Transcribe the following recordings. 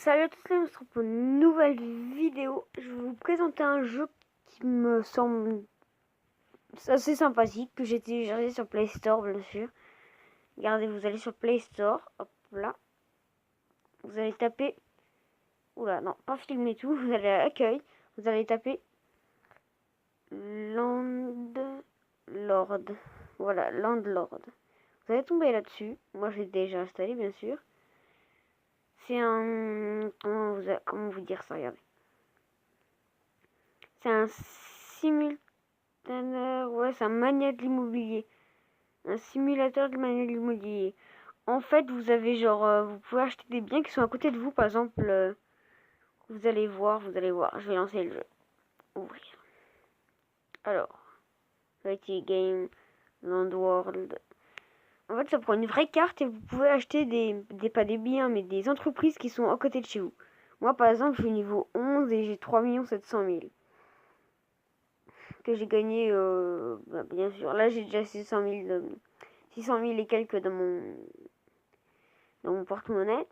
Salut à tous, on se retrouve pour une nouvelle vidéo. Je vais vous présenter un jeu qui me semble assez sympathique, que j'ai téléchargé sur Play Store, bien sûr. Regardez, vous allez sur Play Store, hop là. Vous allez taper... Oula, non, pas filmer tout, vous allez à Accueil. Vous allez taper... Landlord. Voilà, Landlord. Vous allez tomber là-dessus. Moi, j'ai déjà installé, bien sûr. C'est un... Comment vous dire ça, regardez. C'est un simulateur, ouais, c'est un manuel de l'immobilier. Un simulateur de manuel de l'immobilier. En fait, vous avez genre, vous pouvez acheter des biens qui sont à côté de vous. Par exemple, vous allez voir. Je vais lancer le jeu. Ouvrir. Alors, IT Game, Landworld. En fait, ça prend une vraie carte et vous pouvez acheter pas des biens, mais des entreprises qui sont à côté de chez vous. Moi, par exemple, je suis niveau 11 et j'ai 3 700 000. Que j'ai gagné, bien sûr. Là, j'ai déjà 600 000 et quelques dans mon porte-monnaie.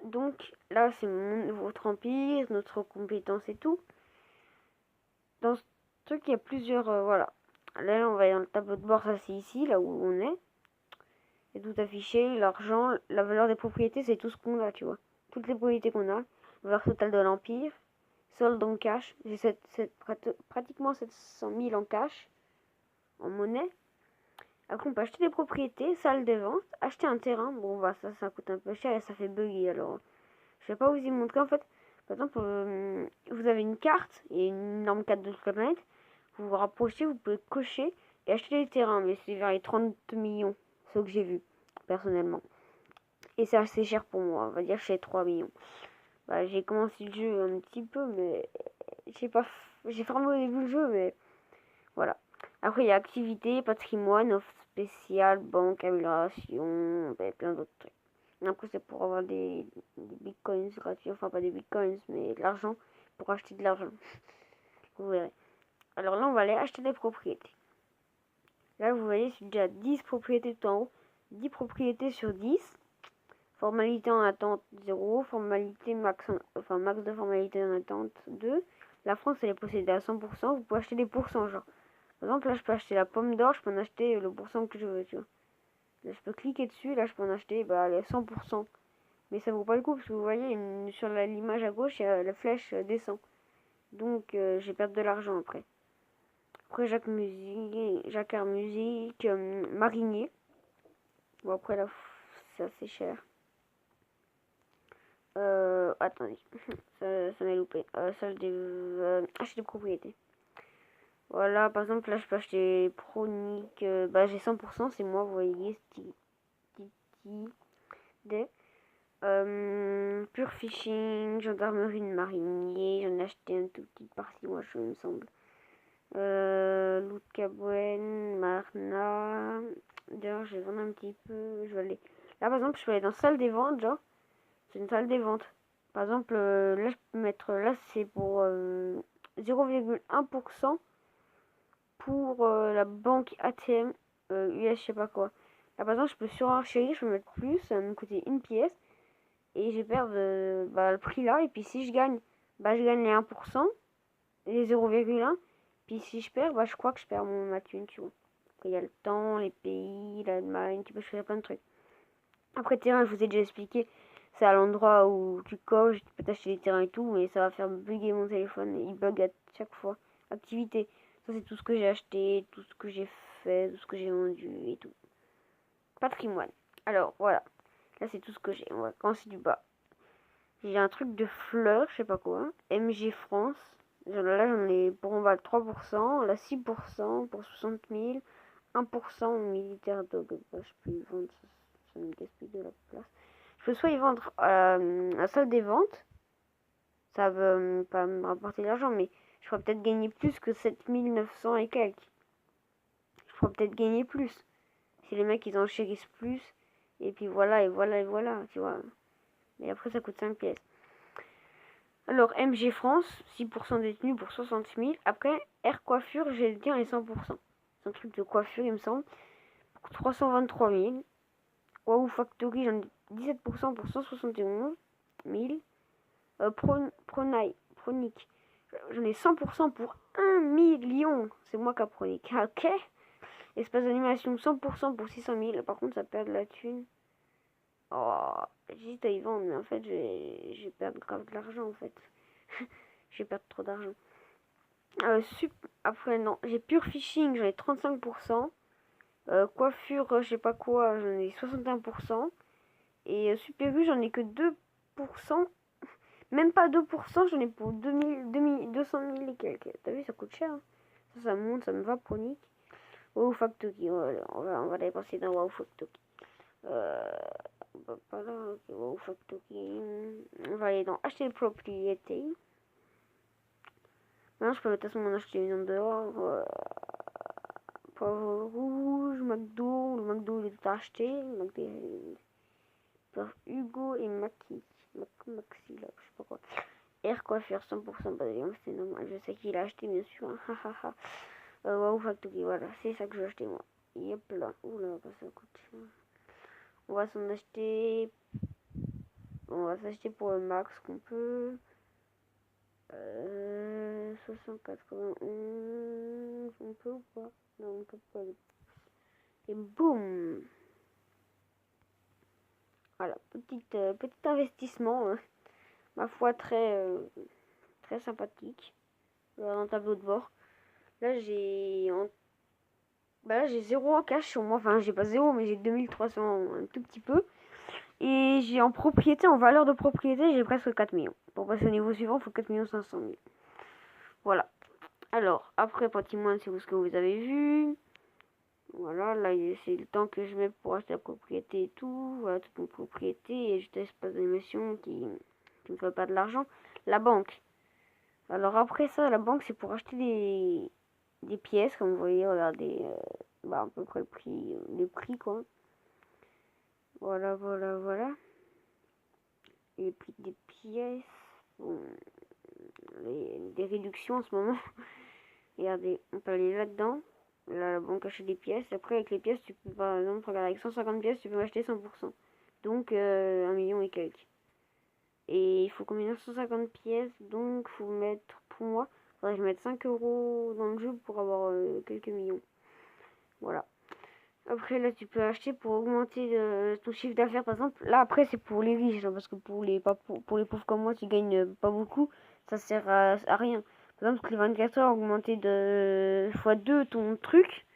Donc, là, c'est votre empire, notre compétence et tout. Dans ce truc, il y a plusieurs, voilà. Là, on va dans le tableau de bord, ça c'est ici, là où on est. Et tout affiché, l'argent, la valeur des propriétés, c'est tout ce qu'on a, tu vois. Toutes les propriétés qu'on a. Valeur totale de l'empire. Solde en cash. J'ai pratiquement 700 000 en cash. En monnaie. Après, on peut acheter des propriétés, salle des ventes, acheter un terrain. Bon, bah, ça coûte un peu cher et ça fait bugger. Alors, je vais pas vous y montrer. En fait, par exemple, vous avez une carte et une norme 4 de km. Vous vous rapprochez, vous pouvez cocher et acheter des terrains. Mais c'est vers les 30 millions, ce que j'ai vu, personnellement. Et c'est assez cher pour moi. On va dire que j'ai 3 millions. Bah, j'ai commencé le jeu un petit peu, mais j'ai fermé au début le jeu, mais voilà. Après, il y a activité, patrimoine, offre spéciale, banque, amélioration, plein d'autres trucs. Après, c'est pour avoir des bitcoins gratuits. Enfin, pas des bitcoins, mais de l'argent. Pour acheter de l'argent. Vous verrez. Alors là, on va aller acheter des propriétés. Là, vous voyez, c'est déjà 10 propriétés tout en haut. 10 propriétés sur 10. Formalité en attente 0. Formalité max, max de formalité en attente 2. La France, elle est possédée à 100%. Vous pouvez acheter des pourcents, genre. Par exemple, là, je peux acheter la pomme d'or, je peux en acheter le pourcent que je veux, tu vois. Là, je peux cliquer dessus, là, je peux en acheter les 100%. Mais ça vaut pas le coup, parce que vous voyez, sur l'image à gauche, la flèche descend. Donc, j'ai perdu de l'argent après. Après, Jacquard Musique, Marinier. Bon, après, là, c'est assez cher. Attendez, ça m'a loupé. Salle acheter des propriétés. Voilà, par exemple, là, je peux acheter Pronic. Bah, j'ai 100%, c'est moi, vous voyez, des Pure Fishing, Gendarmerie de Marinier, j'en ai acheté un tout petit parti, moi, je me semble. Loot Cabouenne, Marna. D'ailleurs, je vais vendre un petit peu. Je vais aller. Là, par exemple, je peux aller dans salle des ventes, genre. C'est une salle des ventes. Par exemple, là, je peux mettre. Là, c'est pour 0,1% pour la banque ATM US, je sais pas quoi. Là, par exemple, je peux surenchérir, je peux mettre plus, ça va me coûter une pièce. Et je vais perdre le prix là. Et puis si je gagne, bah, je gagne les 1%, les 0,1. Puis si je perds, bah, je crois que je perds ma thune, tu vois. Après, il y a le temps, les pays, l'Allemagne, tu peux choisir plein de trucs. Après, terrain, je vous ai déjà expliqué. C'est à l'endroit où tu coches, tu peux t'acheter des terrains et tout, mais ça va faire bugger mon téléphone. Il bug à chaque fois. Activité. Ça, c'est tout ce que j'ai acheté, tout ce que j'ai fait, tout ce que j'ai vendu et tout. Patrimoine. Alors, voilà. Là, c'est tout ce que j'ai. On va commencer du bas. J'ai un truc de fleurs, je sais pas quoi. MG France. Là, j'en ai pour en bas 3%. Là, 6% pour 60 000. 1% militaire dog. Bah, je peux y vendre. Ça me gaspille de la place. Je peux soit y vendre à la salle des ventes. Ça va pas me rapporter de l'argent, mais je pourrais peut-être gagner plus que 7900 et quelques. Je pourrais peut-être gagner plus. Si les mecs, ils enchérissent plus. Et puis voilà, et voilà, et voilà, tu vois. Mais après, ça coûte 5 pièces. Alors, MG France, 6% détenu pour 60 000. Après, Air Coiffure, j'ai le tien et 100%. C'est un truc de coiffure, il me semble. Pour 323 000. Wow Factory, j'en ai 17% pour 171 000. Pronic. J'en ai 100% pour 1 million. C'est moi qui a Pronic. Ok. Espace d'animation 100% pour 600 000. Par contre, ça perd de la thune. Oh, j'hésite à y vendre, mais en fait, j'ai perdu grave de l'argent en fait. J'ai perdu trop d'argent. Après, non, j'ai pure phishing, j'en ai 35%. Coiffure, je sais pas quoi, j'en ai 61%. Et Super U, j'en ai que 2%. Même pas 2%, j'en ai pour 200 000 et quelques. T'as vu, ça coûte cher. Hein. Ça monte, ça me va, Pronic. Wow Factory, on va dépenser dans Wow Factory. Pas là, ok, Wow Factory. On va aller dans acheter les propriétés. Maintenant, je peux de toute façon m'en acheter une en dehors. Poivre rouge, McDo. Le McDo, il est tout acheté. Hugo et Maxi, là, je sais pas quoi. Air coiffure 100% Basilium, c'est normal. Je sais qu'il a acheté, bien sûr. Wow Factory, voilà, c'est ça que je vais acheter moi. Yep là. Oula, ça coûte cher. On va s'en acheter. On va s'acheter pour le max qu'on peut. 691. On peut ou pas? Non, on peut pas. Et boum! Voilà, petit investissement, ma foi, très sympathique. Dans le tableau de bord. Là, j'ai j'ai 0 en cash sur moi. Enfin, j'ai pas 0, mais j'ai 2300, un tout petit peu. Et j'ai en propriété, en valeur de propriété, j'ai presque 4 millions. Pour passer au niveau suivant, il faut 4 500 000. Voilà. Alors, après, patrimoine, c'est ce que vous avez vu. Voilà, là, c'est le temps que je mets pour acheter la propriété et tout. Voilà, toute une propriété. Et juste un espace d'animation qui me fait pas de l'argent. La banque. Alors, après ça, la banque, c'est pour acheter des pièces. Comme vous voyez, regardez, à peu près le prix, quoi. Voilà, voilà, voilà. Les prix des pièces. Bon, des réductions en ce moment. Regardez, on peut aller là-dedans. Là, la banque achète des pièces. Après, avec les pièces, tu peux, par exemple, regarder, avec 150 pièces, tu peux acheter 100%. Donc, 1 million et quelques. Et il faut combien? 150 pièces. Donc, il faut mettre, pour moi, faudrait que je mette 5 euros dans le jeu pour avoir quelques millions. Voilà. Après, là, tu peux acheter pour augmenter ton chiffre d'affaires, par exemple. Là, après, c'est pour les riches, hein, parce que pour les pauvres comme moi qui gagnent pas beaucoup, ça sert à rien. Par exemple, toutes les 24 heures, augmenter de x2 ton truc,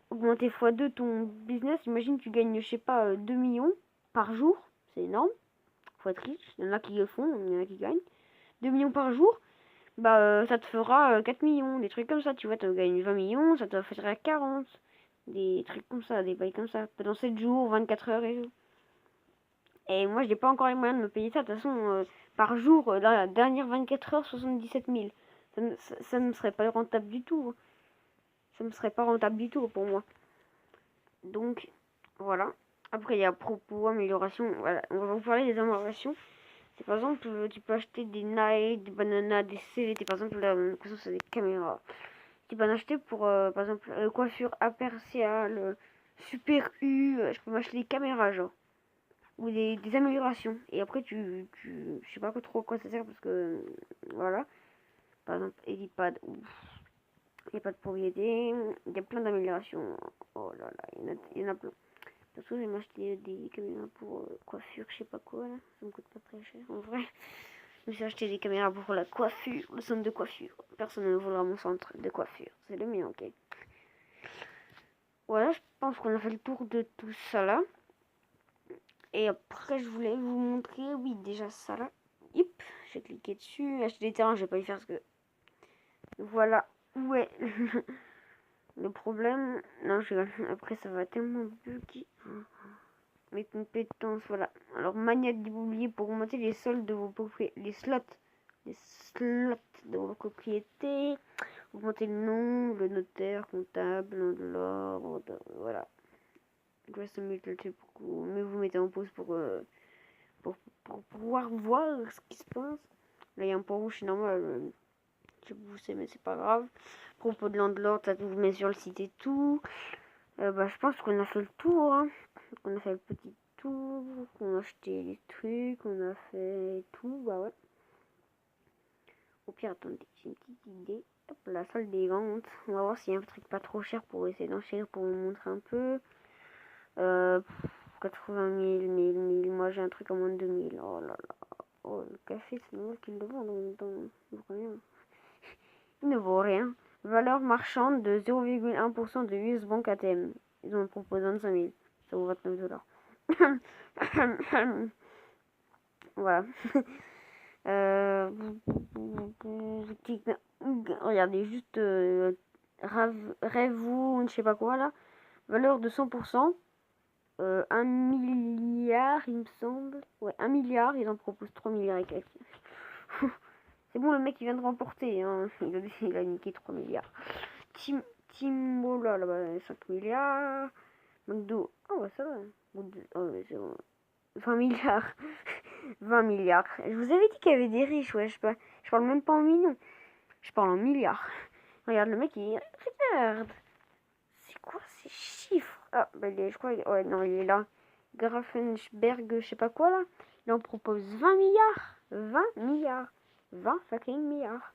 augmenter x2 ton business. Imagine, tu gagnes, je sais pas, 2 millions par jour, c'est énorme. Faut être riche, il y en a qui le font, il y en a qui gagnent. 2 millions par jour, ça te fera 4 millions, des trucs comme ça, tu vois, tu gagnes 20 millions, ça te fera 40. Des trucs comme ça, des bails comme ça. Pendant 7 jours, 24 heures et tout. Et moi, j'ai pas encore les moyens de me payer ça. De toute façon, par jour, dans la dernière 24 heures, 77 000. Ça ne serait pas rentable du tout. Ça ne serait pas rentable du tout pour moi. Donc, voilà. Après, il y a propos, amélioration. Voilà, on va vous parler des améliorations. C'est par exemple, tu peux acheter des Nike, des bananas, des CVT. Par exemple, là, ça, c'est des caméras. Tu peux en acheter pour, par exemple, coiffure APRCA, le Super U. Je peux m'acheter des caméras, genre. Ou des améliorations. Et après, je sais pas trop à quoi ça sert parce que, voilà. Par exemple, Helipad. Il n'y a pas de propriété. Il y a plein d'améliorations. Oh là là, il y en a plein. De toute façon, je vais m'acheter des caméras pour coiffure, je sais pas quoi, là. Ça me coûte pas très cher, en vrai. Je me suis acheté des caméras pour la coiffure, le centre de coiffure. Personne ne volera mon centre de coiffure. C'est le mien, ok. Voilà, je pense qu'on a fait le tour de tout ça là. Et après, je voulais vous montrer, oui, déjà ça là. Hop, j'ai cliqué dessus. Acheter des terrains, je vais pas y faire parce que. Voilà, ouais. Le problème. Non, après, ça va tellement buggy. Mes compétences, voilà. Alors, maniaque d'immobilier pour augmenter les soldes de vos propriétés. Les slots de vos propriétés. Augmenter le nom, le notaire, comptable, l'ordre, voilà. Mais vous mettez en pause pour pouvoir voir ce qui se passe. Là, il y a un point rouge, c'est normal. Vous savez, mais c'est pas grave. Propos de landlord, ça vous met sur le site et tout. Je pense qu'on a fait le tour. Hein. On a fait le petit tout, qu'on a acheté les trucs, on a fait tout, bah ouais. Au pire, attendez, j'ai une petite idée. Hop, la salle des ventes. On va voir s'il y a un truc pas trop cher pour essayer d'enchérir pour vous montrer un peu. 80 000, 1000, 1000. Moi, j'ai un truc à moins de 2000. Oh là là. Oh, le café, c'est normal qu'il le vend en même temps. Il vaut rien. Il ne vaut rien. Valeur marchande de 0,1% de US Bank ATM. Ils ont proposé 25 000. Ça vaut 29 $. Voilà. Regardez, juste rêve-vous, je sais pas quoi là. Valeur de 100%. 1 milliard, il me semble. Ouais, 1 milliard, ils en proposent 3 milliards et quelques. C'est bon, le mec il vient de remporter. Hein. Il a niqué 3 milliards. Timola là-bas, 5 milliards. McDo, oh ouais, ça va. Oh, ouais, c'est bon. 20 milliards. 20 milliards. Je vous avais dit qu'il y avait des riches, ouais. Je parle même pas en millions. Je parle en milliards. Regarde, le mec, il... Regarde. C'est quoi ces chiffres? Ah, bah, je crois... Ouais, non, il est là. Grafenberg, je sais pas quoi, là. Il en propose 20 milliards. 20 milliards. 20 fucking milliards.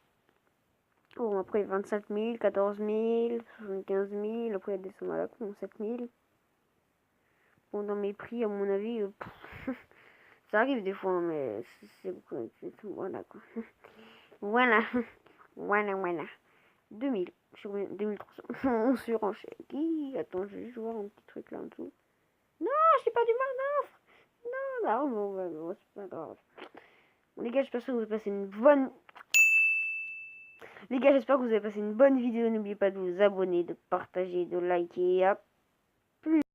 Bon, après, 25 000, 14 000, 75 000. Après, il y a des sommes à la con, 7 000. Bon, dans mes prix, à mon avis... ça arrive des fois, mais c'est beaucoup. Voilà, quoi. Voilà. Voilà. 2000. Sur 2300. On surenchère. Attends, je vais juste voir un petit truc là en dessous. Non, j'ai pas du mal, non. Non, c'est pas grave. Bon, les gars, j'espère que vous avez passé une bonne... Les gars, j'espère que vous avez passé une bonne vidéo. N'oubliez pas de vous abonner, de partager, de liker. À plus.